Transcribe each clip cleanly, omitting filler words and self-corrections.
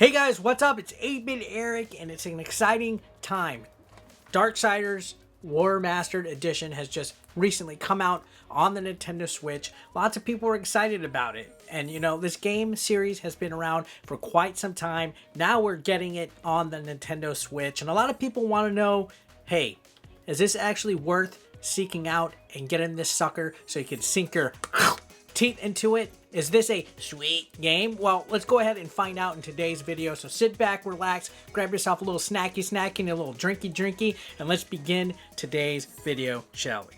Hey guys, what's up? It's 8-Bit Eric, and it's an exciting time. Darksiders Warmastered Edition has just recently come out on the Nintendo Switch. Lots of people are excited about it. And you know, this game series has been around for quite some time. Now we're getting it on the Nintendo Switch. And a lot of people want to know, hey, is this actually worth seeking out and getting this sucker so you can sink your teeth into it? Is this a sweet game? Well, let's go ahead and find out in today's video. So sit back, relax, grab yourself a little snacky and a little drinky, and let's begin today's video, shall we?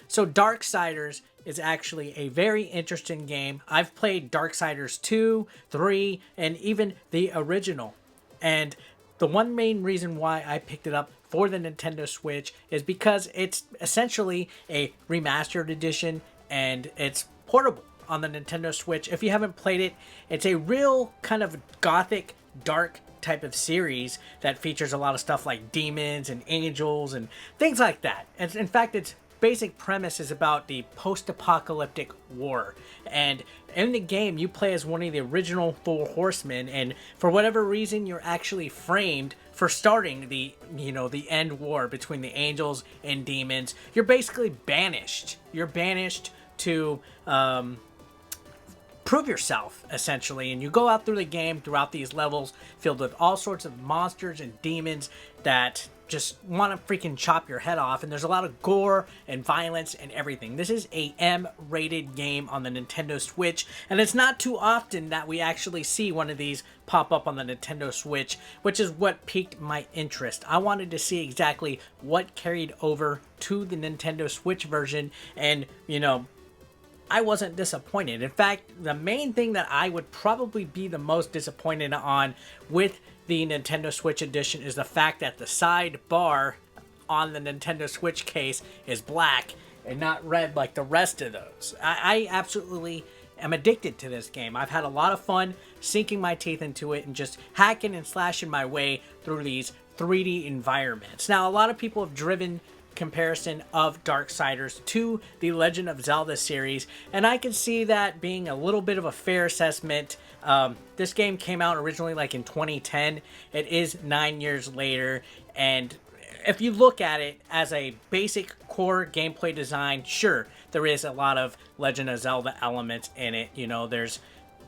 So Darksiders is actually a very interesting game. I've played Darksiders 2, 3, and even the original. And the one main reason why I picked it up for the Nintendo Switch is because it's essentially a remastered edition and it's portable on the Nintendo Switch. If you haven't played it, it's a real kind of gothic, dark type of series that features a lot of stuff like demons and angels and things like that. And in fact, its basic premise is about the post-apocalyptic war, and in the game you play as one of the original four horsemen, and for whatever reason you're actually framed for starting the end war between the angels and demons. You're basically banished. You're banished to prove yourself, essentially, and you go out through the game throughout these levels filled with all sorts of monsters and demons that just want to freaking chop your head off, and there's a lot of gore and violence and everything. This is a M-rated game on the Nintendo Switch, and it's not too often that we actually see one of these pop up on the Nintendo Switch, which is what piqued my interest. I wanted to see exactly what carried over to the Nintendo Switch version, and you know, I wasn't disappointed. In fact, the main thing that I would probably be the most disappointed on with the Nintendo Switch Edition is the fact that the side bar on the Nintendo Switch case is black and not red like the rest of those. I absolutely am addicted to this game. I've had a lot of fun sinking my teeth into it and just hacking and slashing my way through these 3D environments. Now, a lot of people have driven comparison of Darksiders to the Legend of Zelda series, and I can see that being a little bit of a fair assessment. This game came out originally like in 2010. It is 9 years later, and if you look at it as a basic core gameplay design, sure, there is a lot of Legend of Zelda elements in it. You know, there's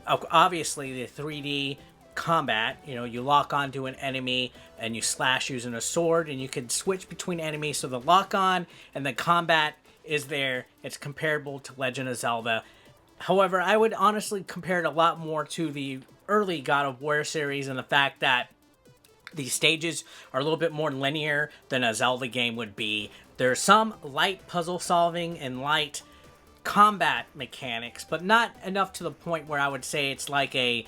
obviously the 3D combat. You know, you lock onto an enemy and you slash using a sword, and you can switch between enemies, so the lock on and the combat is there. It's comparable to Legend of Zelda. However, I would honestly compare it a lot more to the early God of War series, and the fact that the stages are a little bit more linear than a Zelda game would be. There's some light puzzle solving and light combat mechanics, but not enough to the point where I would say it's like a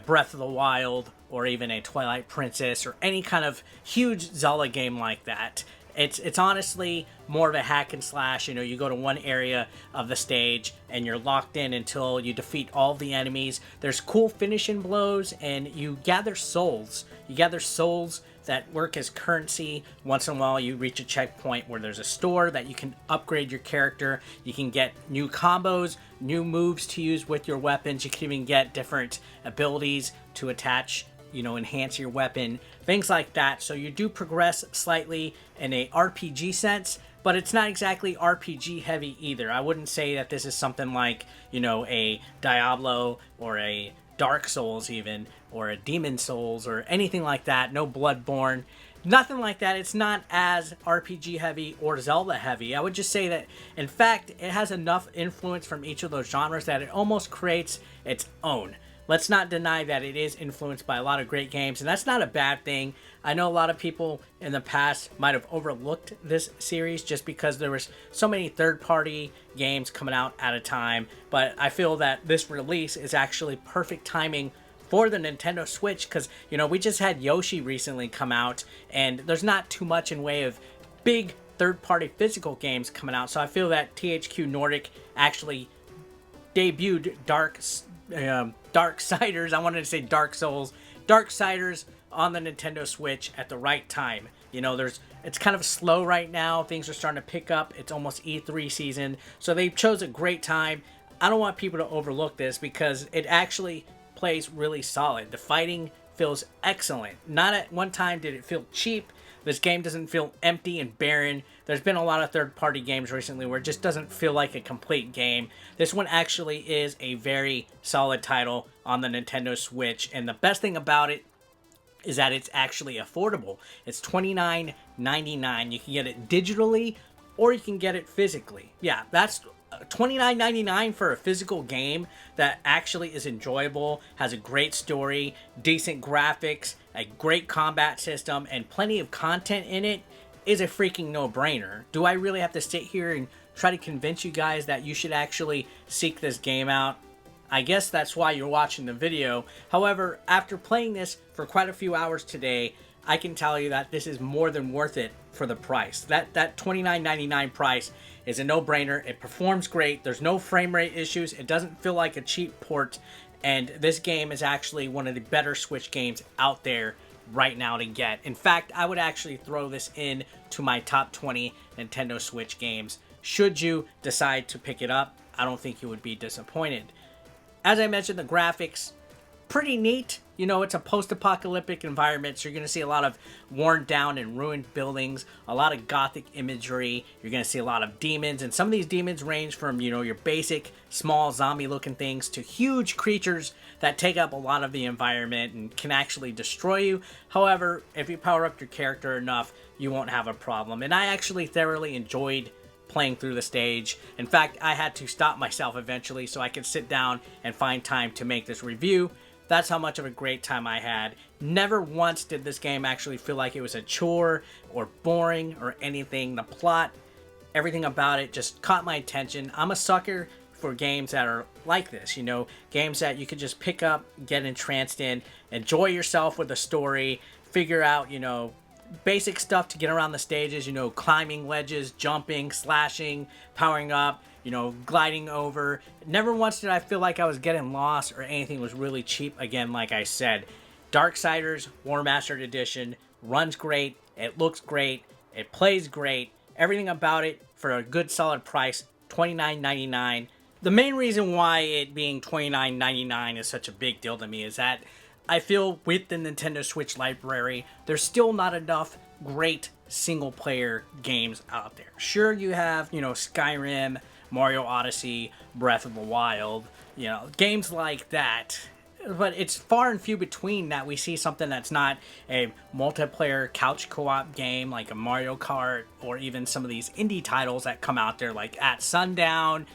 Breath of the Wild or even a Twilight Princess or any kind of huge Zelda game like that. It's honestly more of a hack and slash. You know, you go to one area of the stage and you're locked in until you defeat all the enemies. There's cool finishing blows, and you gather souls. You gather souls that work as currency. Once in a while you reach a checkpoint where there's a store that you can upgrade your character. You can get new combos, new moves to use with your weapons. You can even get different abilities to attach, enhance your weapon, things like that. So you do progress slightly in a RPG sense, but it's not exactly RPG heavy either. I wouldn't say that this is something like, a Diablo or a Dark Souls even, or a Demon Souls or anything like that. No Bloodborne, nothing like that. It's not as RPG heavy or Zelda heavy. I would just say that, in fact, it has enough influence from each of those genres that it almost creates its own. Let's not deny that it is influenced by a lot of great games, and that's not a bad thing. I know a lot of people in the past might have overlooked this series just because there was so many third-party games coming out at a time, but I feel that this release is actually perfect timing for the Nintendo Switch because, we just had Yoshi recently come out, and there's not too much in way of big third-party physical games coming out, so I feel that THQ Nordic actually debuted Darksiders, I wanted to say Dark Souls, Darksiders on the Nintendo Switch at the right time. It's kind of slow right now. Things are starting to pick up. It's almost E3 season. So they chose a great time. I don't want people to overlook this because it actually plays really solid. The fighting feels excellent. Not at one time did it feel cheap. This game doesn't feel empty and barren. There's been a lot of third-party games recently where it just doesn't feel like a complete game. This one actually is a very solid title on the Nintendo Switch, and the best thing about it is that it's actually affordable. It's $29.99. You can get it digitally or you can get it physically. Yeah, that's $29.99 for a physical game that actually is enjoyable, has a great story, decent graphics, a great combat system, and plenty of content in it is a freaking no-brainer. Do I really have to sit here and try to convince you guys that you should actually seek this game out? I guess that's why you're watching the video. However, after playing this for quite a few hours today, I can tell you that this is more than worth it for the price. That $29.99 price is a no-brainer. It performs great. There's no frame rate issues. It doesn't feel like a cheap port. And this game is actually one of the better Switch games out there right now to get. In fact, I would actually throw this in to my top 20 Nintendo Switch games. Should you decide to pick it up, I don't think you would be disappointed. As I mentioned, the graphics, pretty neat. You know, it's a post-apocalyptic environment, so you're going to see a lot of worn down and ruined buildings, a lot of gothic imagery. You're going to see a lot of demons, and some of these demons range from, you know, your basic small zombie-looking things to huge creatures that take up a lot of the environment and can actually destroy you. However, if you power up your character enough, you won't have a problem. And I actually thoroughly enjoyed playing through the stage. In fact, I had to stop myself eventually so I could sit down and find time to make this review. That's how much of a great time I had. Never once did this game actually feel like it was a chore or boring or anything. The plot, everything about it just caught my attention. I'm a sucker for games that are like this, you know, games that you could just pick up, get entranced in, enjoy yourself with the story, figure out, you know, basic stuff to get around the stages, you know, climbing ledges, jumping, slashing, powering up, you know, gliding over. Never once did I feel like I was getting lost or anything was really cheap. Again, like I said, Darksiders Warmastered Edition runs great, it looks great, it plays great, everything about it for a good solid price, $29.99. The main reason why it being $29.99 is such a big deal to me is that I feel with the Nintendo Switch library, there's still not enough great single-player games out there. Sure, you have, you know, Skyrim, Mario Odyssey, Breath of the Wild, you know, games like that. But it's far and few between that we see something that's not a multiplayer couch co-op game like a Mario Kart or even some of these indie titles that come out there like At Sundown,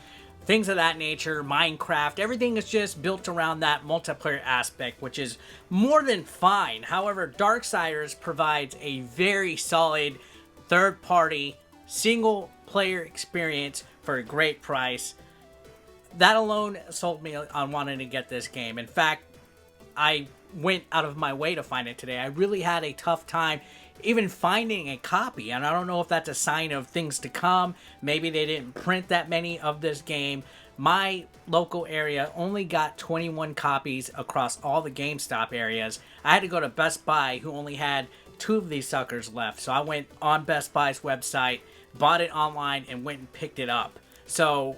things of that nature, Minecraft. Everything is just built around that multiplayer aspect, which is more than fine. However, Darksiders provides a very solid third-party single-player experience for a great price. That alone sold me on wanting to get this game. In fact, I went out of my way to find it today. I really had a tough time even finding a copy, and I don't know if that's a sign of things to come. Maybe they didn't print that many of this game. My local area only got 21 copies across all the GameStop areas. I had to go to Best Buy, who only had 2 of these suckers left. So I went on Best Buy's website, bought it online, and went and picked it up. So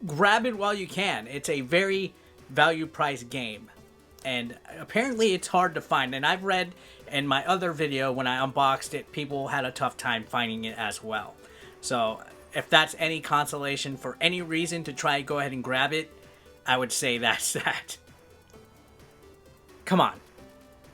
grab it while you can. It's a very value-priced game, and apparently it's hard to find. And I've read in my other video when I unboxed it, people had a tough time finding it as well. So if that's any consolation for any reason to try and go ahead and grab it, I would say that's that. Come on.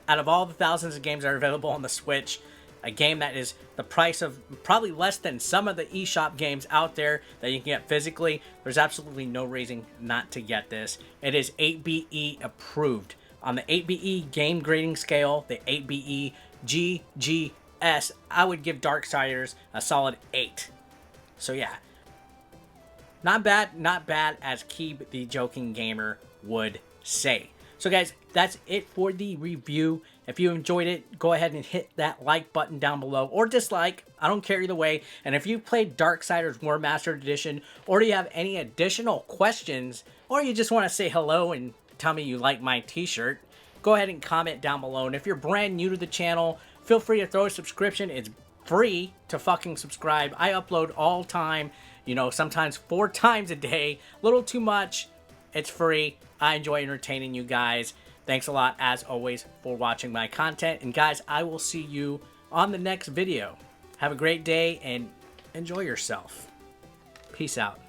Out of all the thousands of games that are available on the Switch, a game that is the price of probably less than some of the eShop games out there that you can get physically, there's absolutely no reason not to get this. It is 8BE approved. On the 8BE game grading scale, the 8BE GGS, I would give Darksiders a solid 8. So yeah, not bad as Keeb the Joking Gamer would say. So guys, that's it for the review. If you enjoyed it, go ahead and hit that like button down below, or dislike. I don't care either way. And if you played Darksiders Warmastered Edition, or do you have any additional questions, or you just want to say hello and tell me you like my t-shirt, go ahead and comment down below. And if you're brand new to the channel, feel free to throw a subscription. It's free to fucking subscribe. I upload all time, you know, sometimes 4 times a day. A little too much. It's free. I enjoy entertaining you guys. Thanks a lot, as always, for watching my content. And guys, I will see you on the next video. Have a great day and enjoy yourself. Peace out.